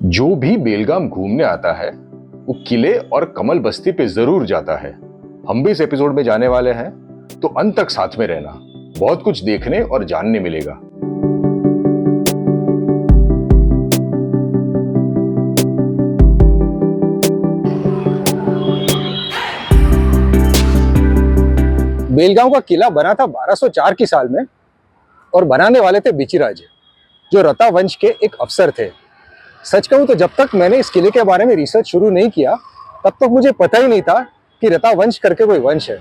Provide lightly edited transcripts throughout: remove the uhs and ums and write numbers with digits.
जो भी बेलगाम घूमने आता है वो किले और कमल बस्ती पे जरूर जाता है। हम भी इस एपिसोड में जाने वाले हैं, तो अंत तक साथ में रहना। बहुत कुछ देखने और जानने मिलेगा। बेलगांव का किला बना था 1204 की साल में और बनाने वाले थे बिचिराज, जो रता वंश के एक अफसर थे। सच कहूं तो जब तक मैंने इस किले के बारे में रिसर्च शुरू नहीं किया तब तक मुझे पता ही नहीं था कि रता वंश करके कोई वंश है।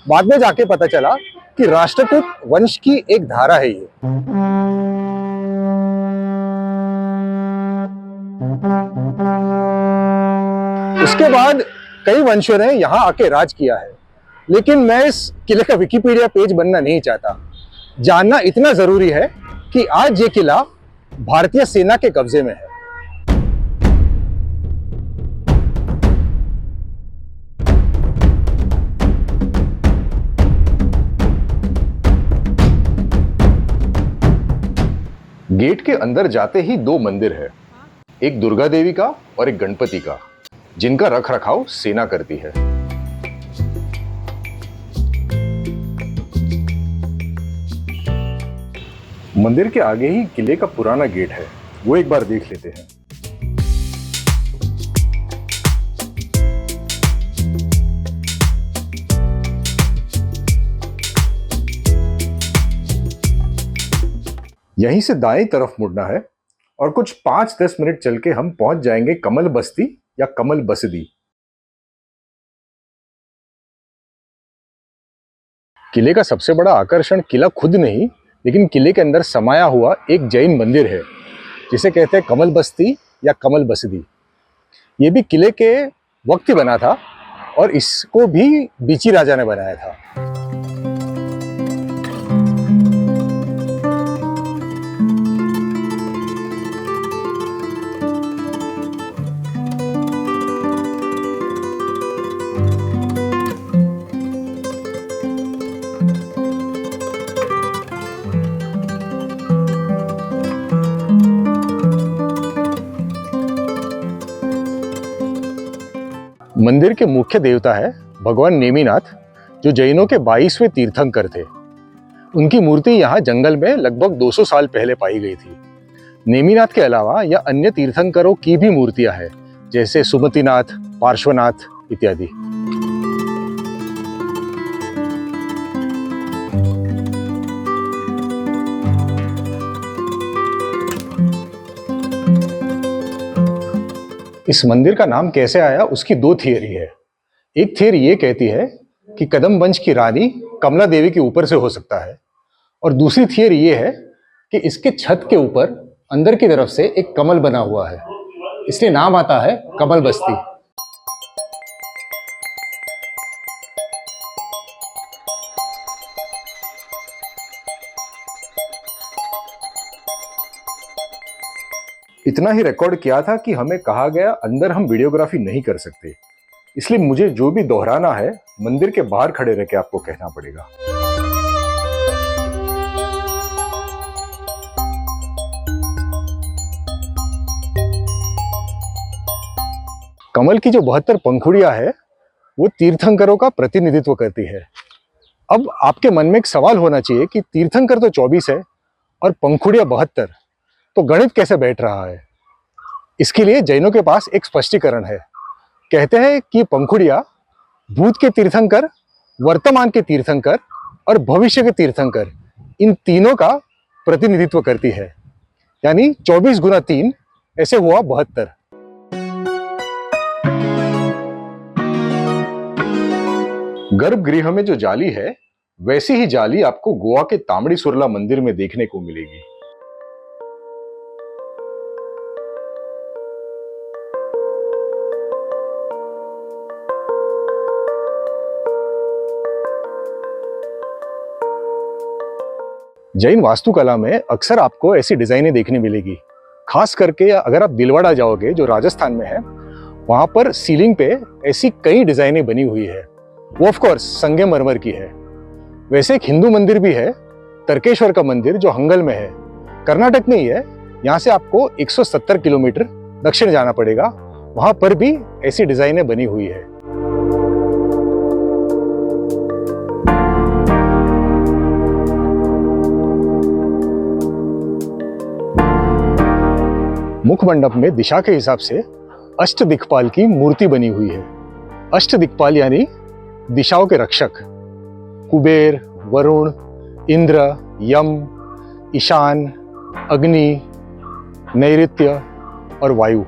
बाद में जाके पता चला कि राष्ट्रकूट वंश की एक धारा है ये। उसके बाद कई वंशों ने यहाँ आके राज किया है, लेकिन मैं इस किले का विकिपीडिया पेज बनना नहीं चाहता। जानना इतना जरूरी है कि आज ये किला भारतीय सेना के कब्जे में है। गेट के अंदर जाते ही दो मंदिर है, एक दुर्गा देवी का और एक गणपति का, जिनका रख रखाव सेना करती है। मंदिर के आगे ही किले का पुराना गेट है, वो एक बार देख लेते हैं। यहीं से दाएं तरफ मुड़ना है और कुछ 5-10 मिनट चल के हम पहुंच जाएंगे कमल बस्ती या कमल बसदी। किले का सबसे बड़ा आकर्षण किला खुद नहीं, लेकिन किले के अंदर समाया हुआ एक जैन मंदिर है, जिसे कहते हैं कमल बस्ती या कमल बसदी। ये भी किले के वक्त ही बना था और इसको भी बीची राजा ने बनाया था। मंदिर के मुख्य देवता है भगवान नेमिनाथ, जो जैनों के 22वें तीर्थंकर थे। उनकी मूर्ति यहाँ जंगल में लगभग 200 साल पहले पाई गई थी। नेमिनाथ के अलावा यह अन्य तीर्थंकरों की भी मूर्तियां हैं, जैसे सुमतिनाथ, पार्श्वनाथ इत्यादि। इस मंदिर का नाम कैसे आया, उसकी दो थियरी है। एक थियरी ये कहती है कि कदम वंश की रानी कमला देवी के ऊपर से हो सकता है, और दूसरी थियरी ये है कि इसके छत के ऊपर अंदर की तरफ से एक कमल बना हुआ है, इसलिए नाम आता है कमल बस्ती। इतना ही रिकॉर्ड किया था कि हमें कहा गया अंदर हम वीडियोग्राफी नहीं कर सकते, इसलिए मुझे जो भी दोहराना है मंदिर के बाहर खड़े रह के आपको कहना पड़ेगा। कमल की जो 72 पंखुड़ियां है वो तीर्थंकरों का प्रतिनिधित्व करती है। अब आपके मन में एक सवाल होना चाहिए कि तीर्थंकर तो 24 है और पंखुड़ियां 72, तो गणित कैसे बैठ रहा है? इसके लिए जैनों के पास एक स्पष्टीकरण है। कहते हैं कि पंखुड़ियां भूत के तीर्थंकर, वर्तमान के तीर्थंकर और भविष्य के तीर्थंकर, इन तीनों का प्रतिनिधित्व करती है। यानी 24 गुना 3 ऐसे हुआ 72। गर्भगृह में जो जाली है वैसी ही जाली आपको गोवा के तामड़ी सुरला मंदिर में देखने को मिलेगी। जैन वास्तुकला में अक्सर आपको ऐसी डिजाइनें देखने मिलेगी। खास करके अगर आप दिलवाड़ा जाओगे, जो राजस्थान में है, वहां पर सीलिंग पे ऐसी कई डिजाइनें बनी हुई है। वो ऑफ कोर्स संगमरमर की है। वैसे एक हिंदू मंदिर भी है, तर्केश्वर का मंदिर, जो हंगल में है, कर्नाटक में ही है। यहाँ से आपको 170 किलोमीटर दक्षिण जाना पड़ेगा, वहां पर भी ऐसी डिजाइनें बनी हुई है। मुखमंडप में दिशा के हिसाब से अष्टदिक्पाल की मूर्ति बनी हुई है। अष्टदिक्पाल यानी दिशाओं के रक्षक, कुबेर, वरुण, इंद्र, यम, ईशान, अग्नि, नैऋत्य और वायु।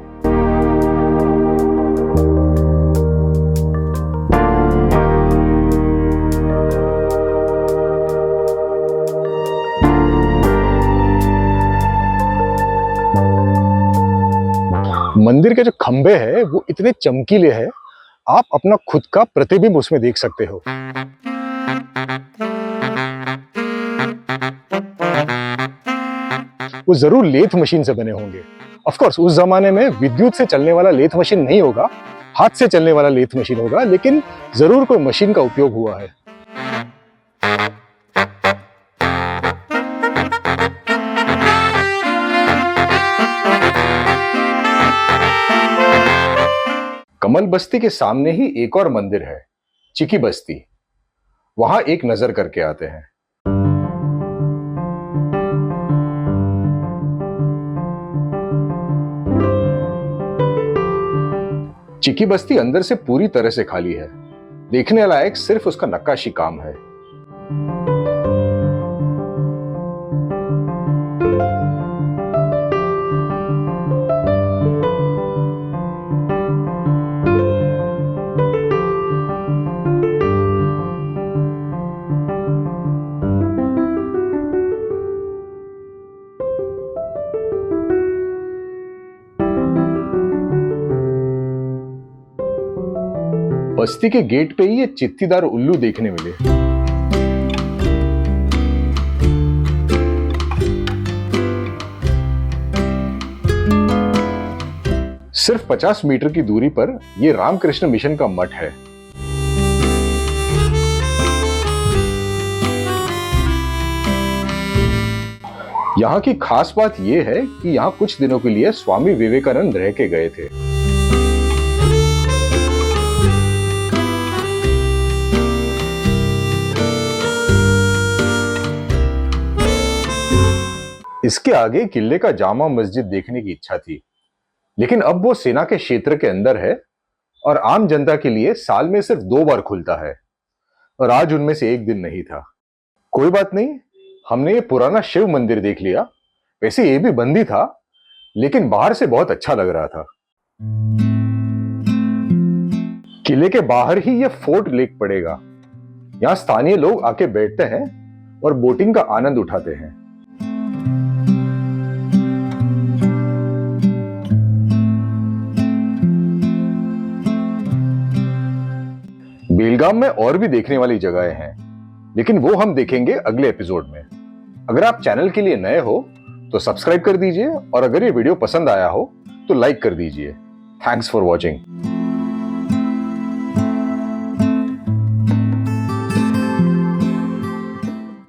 मंदिर के जो खंबे हैं वो इतने चमकीले हैं, आप अपना खुद का प्रतिबिंब उसमें देख सकते हो। वो जरूर लेथ मशीन से बने होंगे। ऑफ कोर्स उस जमाने में विद्युत से चलने वाला लेथ मशीन नहीं होगा, हाथ से चलने वाला लेथ मशीन होगा, लेकिन जरूर कोई मशीन का उपयोग हुआ है। कमल बस्ती के सामने ही एक और मंदिर है, चिकी बस्ती। वहां एक नजर करके आते हैं। चिकी बस्ती अंदर से पूरी तरह से खाली है, देखने लायक सिर्फ उसका नक्काशी काम है। बस्ती के गेट पे ही ये चित्तीदार उल्लू देखने मिले। सिर्फ 50 मीटर की दूरी पर ये रामकृष्ण मिशन का मठ है। यहां की खास बात यह है कि यहां कुछ दिनों के लिए स्वामी विवेकानंद रह के गए थे। इसके आगे किले का जामा मस्जिद देखने की इच्छा थी, लेकिन अब वो सेना के क्षेत्र के अंदर है और आम जनता के लिए साल में सिर्फ 2 बार खुलता है, और आज उनमें से एक दिन नहीं था। कोई बात नहीं, हमने ये पुराना शिव मंदिर देख लिया। वैसे ये भी बंद ही था, लेकिन बाहर से बहुत अच्छा लग रहा था। किले के बाहर ही ये फोर्ट लेक पड़ेगा। यहाँ स्थानीय लोग आके बैठते हैं और बोटिंग का आनंद उठाते हैं। बेलगाम में और भी देखने वाली जगहें हैं, लेकिन वो हम देखेंगे अगले एपिसोड में। अगर आप चैनल के लिए नए हो तो सब्सक्राइब कर दीजिए, और अगर ये वीडियो पसंद आया हो तो लाइक कर दीजिए। Thanks for watching.